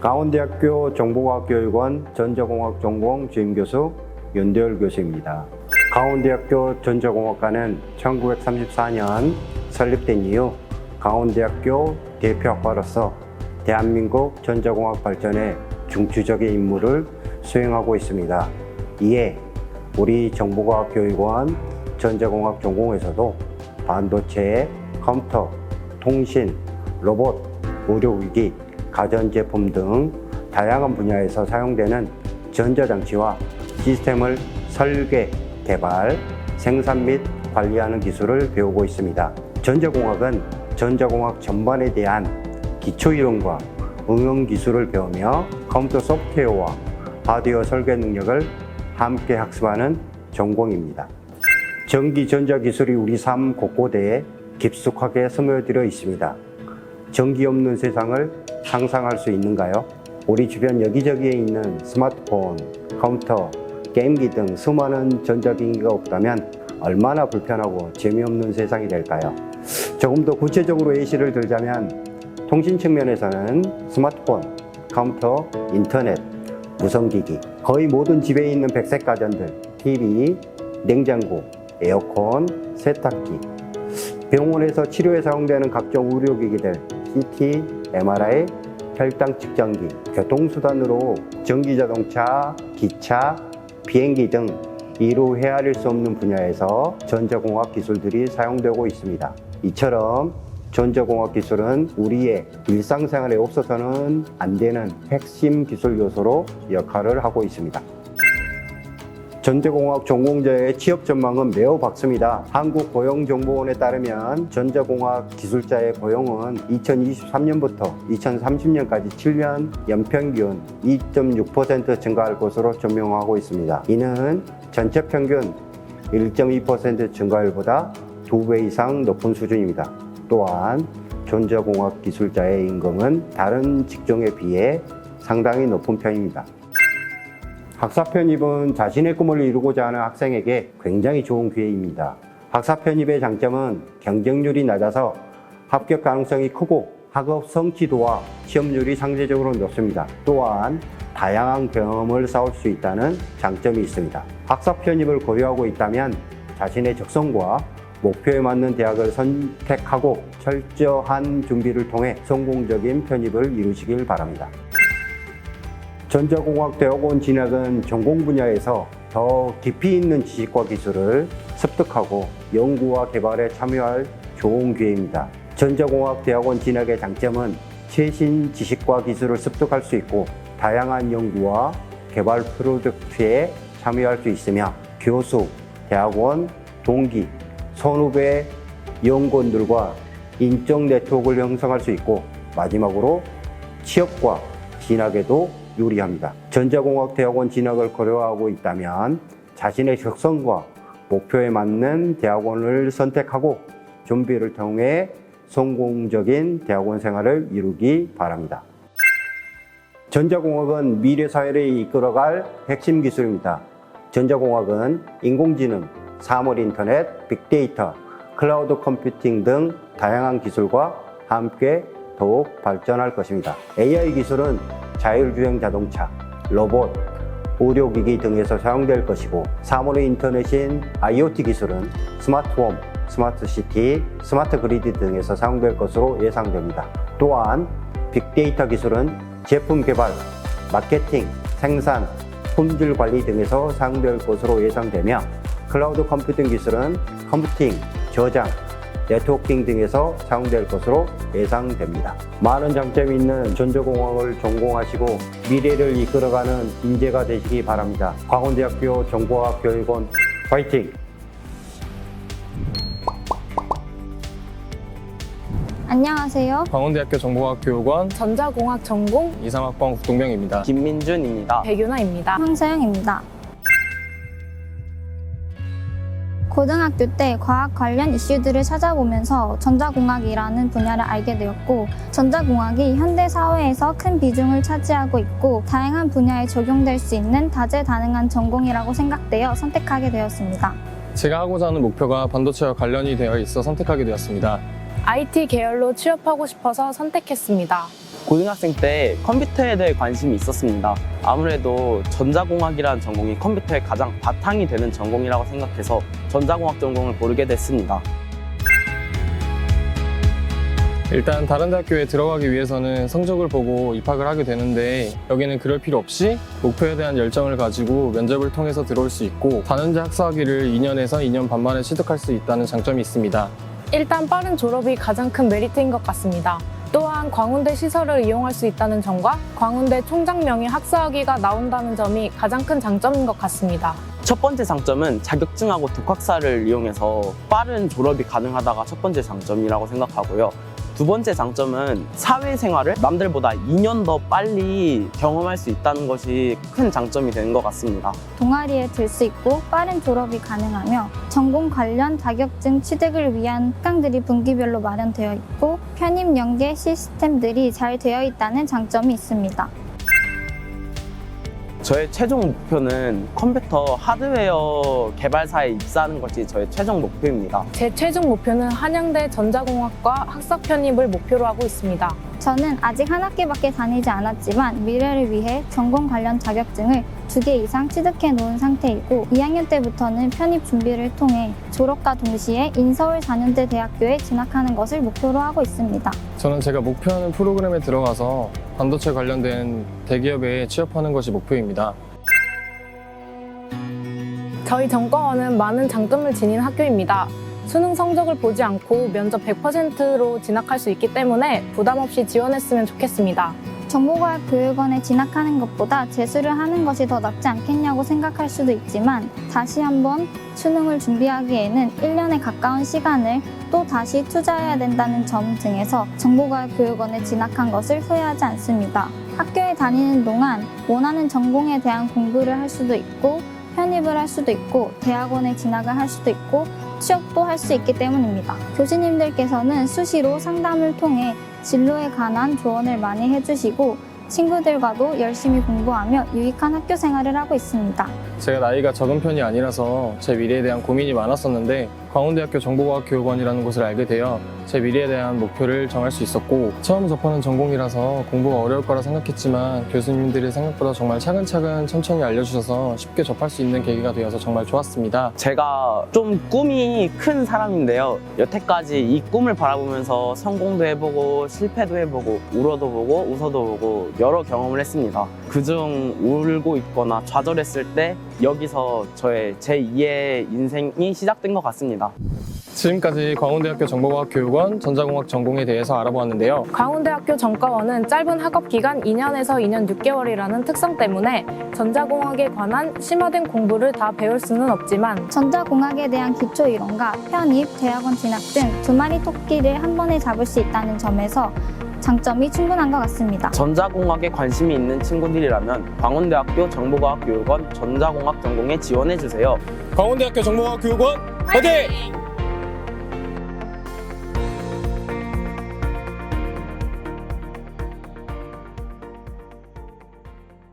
강원대학교 정보과학교육원 전자공학 전공 주임교수 윤대열 교수입니다. 강원대학교 전자공학과는 1934년 설립된 이후 강원대학교 대표학과로서 대한민국 전자공학 발전에 중추적인 임무를 수행하고 있습니다. 이에 우리 정보과학교육원 전자공학 전공에서도 반도체, 컴퓨터, 통신, 로봇, 의료기기, 가전제품 등 다양한 분야에서 사용되는 전자장치와 시스템을 설계, 개발, 생산 및 관리하는 기술을 배우고 있습니다. 전자공학은 전자공학 전반에 대한 기초이론과 응용 기술을 배우며 컴퓨터 소프트웨어와 하드웨어 설계 능력을 함께 학습하는 전공입니다. 전기 전자 기술이 우리 삶 곳곳에 깊숙하게 스며들어 있습니다. 전기 없는 세상을 상상할 수 있는가요? 우리 주변 여기저기에 있는 스마트폰, 컴퓨터, 게임기 등 수많은 전자기기가 없다면 얼마나 불편하고 재미없는 세상이 될까요? 조금 더 구체적으로 예시를 들자면 통신 측면에서는 스마트폰, 컴퓨터, 인터넷, 무선기기, 거의 모든 집에 있는 백색 가전들, TV, 냉장고, 에어컨, 세탁기, 병원에서 치료에 사용되는 각종 의료기기들, CT, MRI, 혈당 측정기, 교통수단으로 전기자동차, 기차, 비행기 등 이루 헤아릴 수 없는 분야에서 전자공학 기술들이 사용되고 있습니다. 이처럼 전자공학 기술은 우리의 일상생활에 없어서는 안 되는 핵심 기술 요소로 역할을 하고 있습니다. 전자공학 전공자의 취업 전망은 매우 밝습니다. 한국고용정보원에 따르면 전자공학 기술자의 고용은 2023년부터 2030년까지 7년 연평균 2.6% 증가할 것으로 전망하고 있습니다. 이는 전체 평균 1.2% 증가율보다 2배 이상 높은 수준입니다. 또한 전자공학 기술자의 임금은 다른 직종에 비해 상당히 높은 편입니다. 학사 편입은 자신의 꿈을 이루고자 하는 학생에게 굉장히 좋은 기회입니다. 학사 편입의 장점은 경쟁률이 낮아서 합격 가능성이 크고 학업 성취도와 취업률이 상대적으로 높습니다. 또한 다양한 경험을 쌓을 수 있다는 장점이 있습니다. 학사 편입을 고려하고 있다면 자신의 적성과 목표에 맞는 대학을 선택하고 철저한 준비를 통해 성공적인 편입을 이루시길 바랍니다. 전자공학대학원 진학은 전공 분야에서 더 깊이 있는 지식과 기술을 습득하고 연구와 개발에 참여할 좋은 기회입니다. 전자공학대학원 진학의 장점은 최신 지식과 기술을 습득할 수 있고 다양한 연구와 개발 프로젝트에 참여할 수 있으며 교수, 대학원, 동기, 선후배 연구원들과 인적 네트워크를 형성할 수 있고 마지막으로 취업과 진학에도 유리합니다. 전자공학대학원 진학을 고려하고 있다면 자신의 적성과 목표에 맞는 대학원을 선택하고 준비를 통해 성공적인 대학원 생활을 이루기 바랍니다. 전자공학은 미래 사회를 이끌어갈 핵심 기술입니다. 전자공학은 인공지능, 사물 인터넷, 빅데이터, 클라우드 컴퓨팅 등 다양한 기술과 함께 더욱 발전할 것입니다. AI 기술은 자율주행 자동차, 로봇, 의료기기 등에서 사용될 것이고 사물 인터넷인 IoT 기술은 스마트홈, 스마트시티, 스마트그리드 등에서 사용될 것으로 예상됩니다. 또한 빅데이터 기술은 제품 개발, 마케팅, 생산, 품질 관리 등에서 사용될 것으로 예상되며 클라우드 컴퓨팅 기술은 컴퓨팅, 저장, 네트워킹 등에서 사용될 것으로 예상됩니다. 많은 장점이 있는 전자공학을 전공하시고 미래를 이끌어가는 인재가 되시기 바랍니다. 강원대학교 정보과학교육원 파이팅! 안녕하세요. 강원대학교 정보과학교육원 전자공학 전공 이상학번 국동명입니다. 김민준입니다. 백윤아입니다. 황서영입니다. 고등학교 때 과학 관련 이슈들을 찾아보면서 전자공학이라는 분야를 알게 되었고 전자공학이 현대 사회에서 큰 비중을 차지하고 있고 다양한 분야에 적용될 수 있는 다재다능한 전공이라고 생각되어 선택하게 되었습니다. 제가 하고자 하는 목표가 반도체와 관련이 되어 있어 선택하게 되었습니다. IT 계열로 취업하고 싶어서 선택했습니다. 고등학생 때 컴퓨터에 대해 관심이 있었습니다. 아무래도 전자공학이라는 전공이 컴퓨터의 가장 바탕이 되는 전공이라고 생각해서 전자공학 전공을 고르게 됐습니다. 일단 다른 대학교에 들어가기 위해서는 성적을 보고 입학을 하게 되는데 여기는 그럴 필요 없이 목표에 대한 열정을 가지고 면접을 통해서 들어올 수 있고 4년제 학사학위를 2년에서 2년 반 만에 취득할 수 있다는 장점이 있습니다. 일단 빠른 졸업이 가장 큰 메리트인 것 같습니다. 또한 광운대 시설을 이용할 수 있다는 점과 광운대 총장 명의 학사학위가 나온다는 점이 가장 큰 장점인 것 같습니다. 첫 번째 장점은 자격증하고 독학사를 이용해서 빠른 졸업이 가능하다가 첫 번째 장점이라고 생각하고요. 두 번째 장점은 사회생활을 남들보다 2년 더 빨리 경험할 수 있다는 것이 큰 장점이 되는 것 같습니다. 동아리에 들 수 있고 빠른 졸업이 가능하며 전공 관련 자격증 취득을 위한 학강들이 분기별로 마련되어 있고 편입 연계 시스템들이 잘 되어 있다는 장점이 있습니다. 저의 최종 목표는 컴퓨터 하드웨어 개발사에 입사하는 것이 저의 최종 목표입니다. 제 최종 목표는 한양대 전자공학과 학사 편입을 목표로 하고 있습니다. 저는 아직 한 학기밖에 다니지 않았지만 미래를 위해 전공 관련 자격증을 2개 이상 취득해 놓은 상태이고 2학년 때부터는 편입 준비를 통해 졸업과 동시에 인서울 4년제 대학교에 진학하는 것을 목표로 하고 있습니다. 저는 제가 목표하는 프로그램에 들어가서 반도체 관련된 대기업에 취업하는 것이 목표입니다. 저희 전과원은 많은 장점을 지닌 학교입니다. 수능 성적을 보지 않고 면접 100%로 진학할 수 있기 때문에 부담 없이 지원했으면 좋겠습니다. 정보과학교육원에 진학하는 것보다 재수를 하는 것이 더 낫지 않겠냐고 생각할 수도 있지만 다시 한번 수능을 준비하기에는 1년에 가까운 시간을 또 다시 투자해야 된다는 점 등에서 정보과학교육원에 진학한 것을 후회하지 않습니다. 학교에 다니는 동안 원하는 전공에 대한 공부를 할 수도 있고 편입을 할 수도 있고 대학원에 진학을 할 수도 있고 취업도 할 수 있기 때문입니다. 교수님들께서는 수시로 상담을 통해 진로에 관한 조언을 많이 해주시고 친구들과도 열심히 공부하며 유익한 학교 생활을 하고 있습니다. 제가 나이가 적은 편이 아니라서 제 미래에 대한 고민이 많았었는데 광운대학교 정보과학교육원이라는 곳을 알게 되어 제 미래에 대한 목표를 정할 수 있었고 처음 접하는 전공이라서 공부가 어려울 거라 생각했지만 교수님들이 생각보다 정말 차근차근 천천히 알려주셔서 쉽게 접할 수 있는 계기가 되어서 정말 좋았습니다. 제가 좀 꿈이 큰 사람인데요. 여태까지 이 꿈을 바라보면서 성공도 해보고 실패도 해보고 울어도 보고 웃어도 보고 여러 경험을 했습니다. 그중 울고 있거나 좌절했을 때 여기서 저의 제2의 인생이 시작된 것 같습니다. 지금까지 광운대학교 정보과학교육원 전자공학 전공에 대해서 알아보았는데요. 광운대학교 전과원은 짧은 학업 기간 2년에서 2년 6개월이라는 특성 때문에 전자공학에 관한 심화된 공부를 다 배울 수는 없지만 전자공학에 대한 기초 이론과 편입, 대학원 진학 등 2마리 토끼를 한 번에 잡을 수 있다는 점에서 장점이 충분한 것 같습니다. 전자공학에 관심이 있는 친구들이라면 광운대학교 정보과학교육원 전자공학 전공에 지원해주세요. 광운대학교 정보과학교육원 화이팅!